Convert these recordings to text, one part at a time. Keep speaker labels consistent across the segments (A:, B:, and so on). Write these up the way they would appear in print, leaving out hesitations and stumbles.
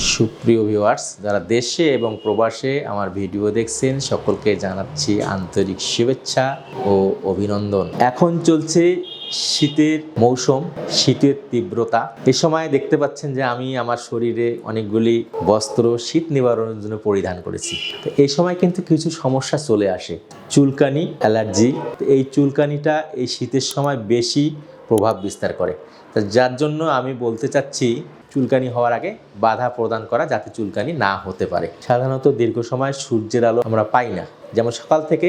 A: সুপ্রিয় ভিউয়ার্স, যারা দেশে এবং প্রবাসে আমার ভিডিও দেখছেন সকলকে জানাচ্ছি আন্তরিক শুভেচ্ছা ও অভিনন্দন। এখন চলছে শীতের মৌসুম, শীতের তীব্রতা। এ সময় দেখতে পাচ্ছেন যে আমি আমার শরীরে অনেকগুলি বস্ত্র শীত নিবারণের জন্য পরিধান করেছি। তো এই সময় কিন্তু কিছু সমস্যা চলে আসে, চুলকানি, অ্যালার্জি। এই চুলকানিটা এই শীতের সময় বেশি প্রভাব বিস্তার করে। তো যার জন্য আমি বলতে চাচ্ছি চুলকানি হওয়ার আগে বাধা প্রদান করা, যাতে চুলকানি না হতে পারে। সাধারণত দীর্ঘ সময় সূর্যের আলো আমরা পাই না, যেমন সকাল থেকে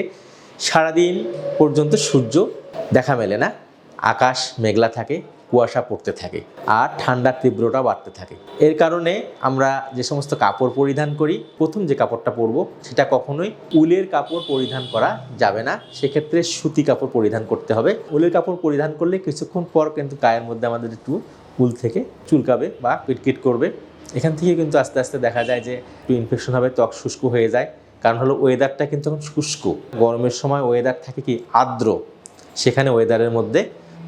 A: সারাদিন পর্যন্ত সূর্য দেখা মেলে না, আকাশ মেঘলা থাকে, কুয়াশা পড়তে থাকে আর ঠান্ডার তীব্রতা বাড়তে থাকে। এর কারণে আমরা যে সমস্ত কাপড় পরিধান করি, প্রথম যে কাপড়টা পরবো সেটা কখনোই উলের কাপড় পরিধান করা যাবে না। সেক্ষেত্রে সুতি কাপড় পরিধান করতে হবে। উলের কাপড় পরিধান করলে কিছুক্ষণ পর কিন্তু গায়ের মধ্যে আমাদের একটু উল থেকে চুলকাবে বা কিটকিট করবে। এখান থেকে কিন্তু আস্তে আস্তে দেখা যায় যে একটু ইনফেকশন হবে, ত্বক শুষ্ক হয়ে যায়। কারণ হলো ওয়েদারটা কিন্তু এখন শুষ্ক। গরমের সময় ওয়েদার থাকে কি আর্দ্র, সেখানে ওয়েদারের মধ্যে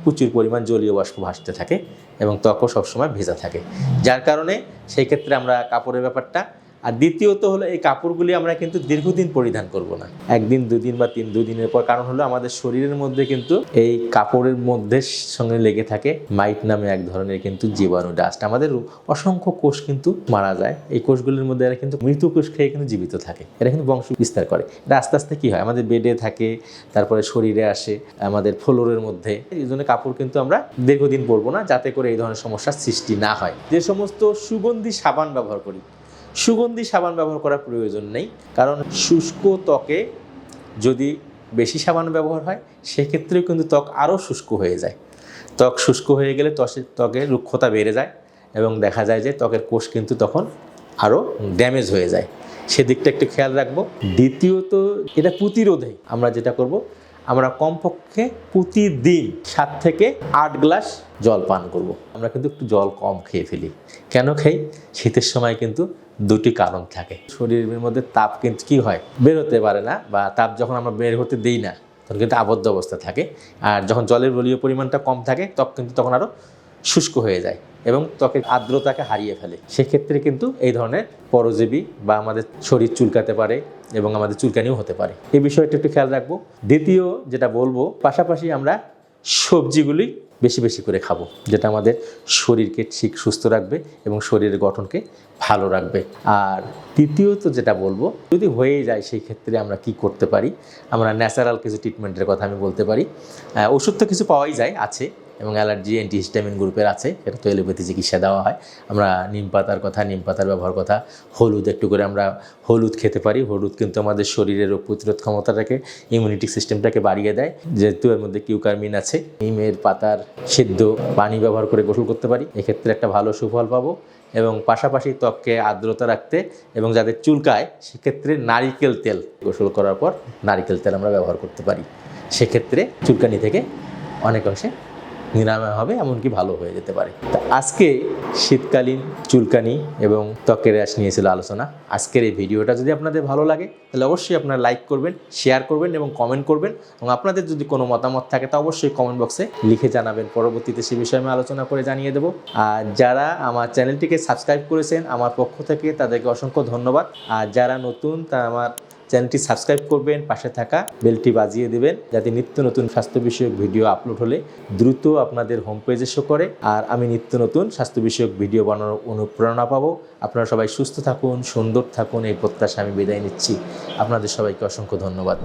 A: প্রচুর পরিমাণ জলীয় বাষ্প ভাসতে থাকে এবং ত্বকও সবসময় ভেজা থাকে, যার কারণে সেই ক্ষেত্রে আমরা কাপড়ের ব্যাপারটা। আর দ্বিতীয়ত হলো এই কাপড়গুলি আমরা কিন্তু দীর্ঘদিন পরিধান করব না, একদিন দুদিন বা দুদিনের পর। কারণ হলো আমাদের শরীরের মধ্যে কিন্তু এই কাপড়ের মধ্যে সঙ্গে লেগে থাকে মাইট নামে এক ধরনের কিন্তু জীবাণু ডাস্ট। আমাদের অসংখ্য কোষ কিন্তু মারা যায়, এই কোষগুলির মধ্যে এরা কিন্তু মৃত কোষ খেয়ে কিন্তু জীবিত থাকে, এরা কিন্তু বংশ বিস্তার করে। এটা আস্তে আস্তে কী হয়, আমাদের বেডে থাকে, তারপরে শরীরে আসে, আমাদের ফ্লোরের মধ্যে। এই জন্য কাপড় কিন্তু আমরা দীর্ঘদিন পরবো না, যাতে করে এই ধরনের সমস্যার সৃষ্টি না হয়। যে সমস্ত সুগন্ধি সাবান ব্যবহার করি, সুগন্ধি সাবান ব্যবহার করার প্রয়োজন নেই, কারণ শুষ্ক ত্বকে যদি বেশি সাবান ব্যবহার হয় সেক্ষেত্রেও কিন্তু ত্বক আরও শুষ্ক হয়ে যায়। ত্বক শুষ্ক হয়ে গেলে ত্বকের রুক্ষতা বেড়ে যায় এবং দেখা যায় যে ত্বকের কোষ কিন্তু তখন আরও ড্যামেজ হয়ে যায়। সেদিকটা একটু খেয়াল রাখবো। দ্বিতীয়ত, এটা প্রতিরোধে আমরা যেটা করব, আমরা কমপক্ষে প্রতিদিন 7 থেকে 8 গ্লাস জল পান করব। আমরা কিন্তু একটু জল কম খেয়ে ফেলি। কেন খাই? শীতের সময় কিন্তু দুটি কারণ থাকে। শরীরের মধ্যে তাপ কিন্তু কী হয়, বের হতে পারে না, বা তাপ যখন আমরা বের হতে দিই না তখন কিন্তু আবদ্ধ অবস্থা থাকে। আর যখন জলের বলীয় পরিমাণটা কম থাকে ত্বক কিন্তু তখন আরও শুষ্ক হয়ে যায় এবং ত্বকের আর্দ্রতাকে হারিয়ে ফেলে। সেক্ষেত্রে কিন্তু এই ধরনের পরজীবী বা আমাদের শরীর চুলকাতে পারে এবং আমাদের চুলকানিও হতে পারে। এই বিষয়টা একটু খেয়াল রাখবো। দ্বিতীয় যেটা বলবো, পাশাপাশি আমরা সবজিগুলি বেশি বেশি করে খাবো, যেটা আমাদের শরীরকে ঠিক সুস্থ রাখবে এবং শরীরের গঠনকে ভালো রাখবে। আর তৃতীয়ত যেটা বলবো, যদি হয়ে যায় সেই ক্ষেত্রে আমরা কি করতে পারি, আমরা ন্যাচারাল কিছু ট্রিটমেন্টের কথা আমি বলতে পারি। ওষুধ তো কিছু পাওয়াই যায়, আছে, এবং অ্যালার্জি অ্যান্টিহিস্টামিন গ্রুপের আছে, এটা তো এলোপ্যাথি চিকিৎসা দেওয়া হয়। আমরা নিম পাতার ব্যবহার কথা, হলুদ একটু করে আমরা হলুদ খেতে পারি। হলুদ কিন্তু আমাদের শরীরের রোগ প্রতিরোধ ক্ষমতাটাকে, ইমিউনিটি সিস্টেমটাকে বাড়িয়ে দেয়, যেহেতু এর মধ্যে কিউকারমিন আছে। নিমের পাতার সিদ্ধ পানি ব্যবহার করে গোসল করতে পারি, এক্ষেত্রে একটা ভালো সুফল পাবো। এবং পাশাপাশি ত্বককে আর্দ্রতা রাখতে এবং যাদের চুলকায় সেক্ষেত্রে নারিকেল তেল, গোসল করার পর নারিকেল তেল আমরা ব্যবহার করতে পারি। সেক্ষেত্রে চুলকানি থেকে অনেকাংশে নিরাময় হবে, এমনকি ভালো হয়ে যেতে পারে। তা আজকে শীতকালীন চুলকানি এবং ত্বকের র্যাশ নিয়েছিল আলোচনা। আজকের এই ভিডিওটা যদি আপনাদের ভালো লাগে তাহলে অবশ্যই আপনারা লাইক করবেন, শেয়ার করবেন এবং কমেন্ট করবেন। এবং আপনাদের যদি কোনো মতামত থাকে তা অবশ্যই কমেন্ট বক্সে লিখে জানাবেন। পরবর্তীতে সে বিষয়ে আমি আলোচনা করে জানিয়ে দেবো। আর যারা আমার চ্যানেলটিকে সাবস্ক্রাইব করেছেন আমার পক্ষ থেকে তাদেরকে অসংখ্য ধন্যবাদ। আর যারা নতুন তারা আমার চ্যানেলটি সাবস্ক্রাইব করবেন, পাশে থাকা বেলটি বাজিয়ে দেবেন, যাতে নিত্য নতুন স্বাস্থ্য বিষয়ক ভিডিও আপলোড হলে দ্রুত আপনাদের হোম পেজে শো করে আর আমি নিত্য নতুন স্বাস্থ্য বিষয়ক ভিডিও বানানোর অনুপ্রেরণা পাবো। আপনারা সবাই সুস্থ থাকুন, সুন্দর থাকুন, এই প্রত্যাশা আমি বিদায় নিচ্ছি। আপনাদের সবাইকে অসংখ্য ধন্যবাদ।